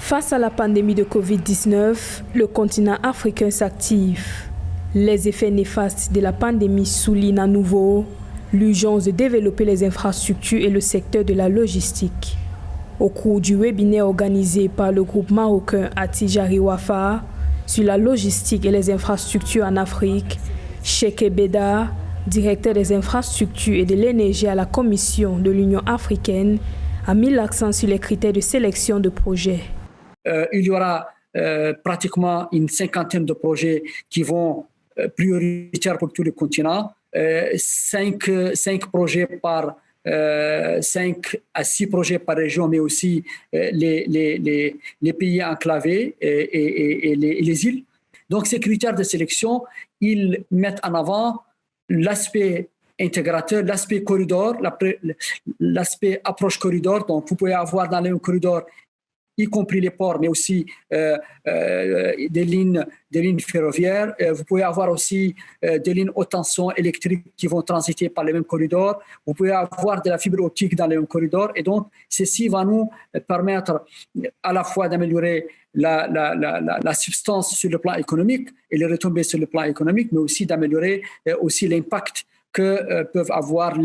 Face à la pandémie de Covid-19, le continent africain s'active. Les effets néfastes de la pandémie soulignent à nouveau l'urgence de développer les infrastructures et le secteur de la logistique. Au cours du webinaire organisé par le groupe marocain Attijari Wafa sur la logistique et les infrastructures en Afrique, Cheikh Beda, directeur des infrastructures et de l'énergie à la Commission de l'Union africaine, a mis l'accent sur les critères de sélection de projets. Il y aura pratiquement une cinquantaine de projets qui vont prioritaires pour tout le continent. 5 projets par 5 à 6 projets par région, mais aussi les pays enclavés et les îles. Donc ces critères de sélection, ils mettent en avant l'aspect intégrateur, l'aspect corridor, l'aspect approche corridor. Donc vous pouvez avoir dans les corridors, y compris les ports, mais aussi des lignes ferroviaires. Vous pouvez avoir aussi des lignes haute tension électriques qui vont transiter par les mêmes corridors. Vous pouvez avoir de la fibre optique dans les mêmes corridors. Et donc, ceci va nous permettre à la fois d'améliorer la substance sur le plan économique et les retombées sur le plan économique, mais aussi d'améliorer aussi l'impact que peuvent avoir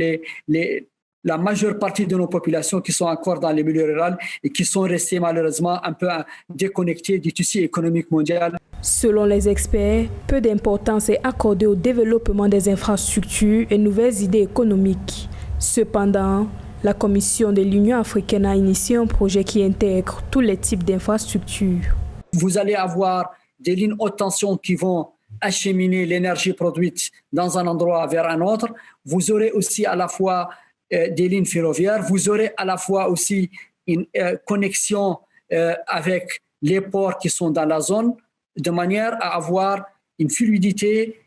la majeure partie de nos populations qui sont encore dans les milieux ruraux et qui sont restées malheureusement un peu déconnectées du tissu économique mondial. Selon les experts, peu d'importance est accordée au développement des infrastructures et nouvelles idées économiques. Cependant, la Commission de l'Union africaine a initié un projet qui intègre tous les types d'infrastructures. Vous allez avoir des lignes haute tension qui vont acheminer l'énergie produite dans un endroit vers un autre. Vous aurez aussi à la fois des lignes ferroviaires, vous aurez à la fois aussi une connexion avec les ports qui sont dans la zone, de manière à avoir une fluidité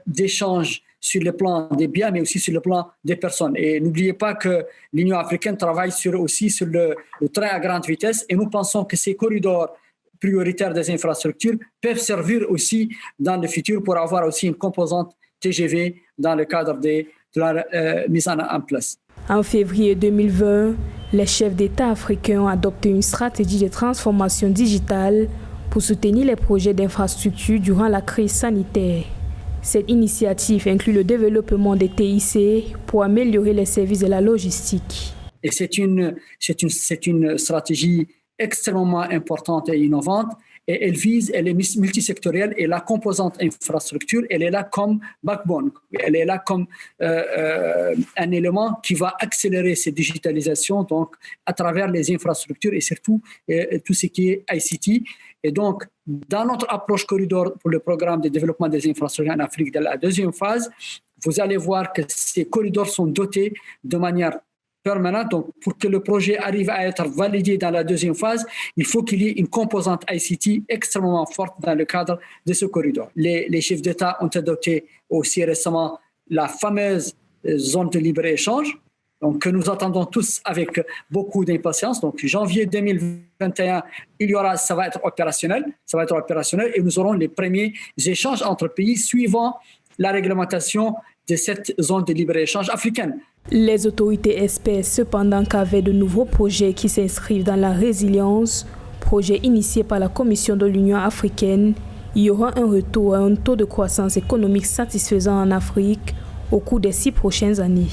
d'échange sur le plan des biens, mais aussi sur le plan des personnes. Et n'oubliez pas que l'Union africaine travaille aussi sur le train à grande vitesse, et nous pensons que ces corridors prioritaires des infrastructures peuvent servir aussi dans le futur pour avoir aussi une composante TGV dans le cadre de la mise en place. En février 2020, les chefs d'État africains ont adopté une stratégie de transformation digitale pour soutenir les projets d'infrastructures durant la crise sanitaire. Cette initiative inclut le développement des TIC pour améliorer les services de la logistique. Et c'est une stratégie extrêmement importante et innovante. Et elle est multisectorielle, et la composante infrastructure, elle est là comme backbone. Elle est là comme un élément qui va accélérer cette digitalisation donc, à travers les infrastructures et surtout tout ce qui est ICT. Et donc, dans notre approche corridor pour le programme de développement des infrastructures en Afrique de la deuxième phase, vous allez voir que ces corridors sont dotés de manière permanente. Donc, pour que le projet arrive à être validé dans la deuxième phase, il faut qu'il y ait une composante ICT extrêmement forte dans le cadre de ce corridor. Les chefs d'État ont adopté aussi récemment la fameuse zone de libre-échange, donc que nous attendons tous avec beaucoup d'impatience. Donc, janvier 2021, ça va être opérationnel, et nous aurons les premiers échanges entre pays suivant la réglementation de cette zone de libre-échange africaine. Les autorités espèrent cependant qu'avec de nouveaux projets qui s'inscrivent dans la résilience, projets initiés par la Commission de l'Union africaine, il y aura un retour à un taux de croissance économique satisfaisant en Afrique au cours des 6 prochaines années.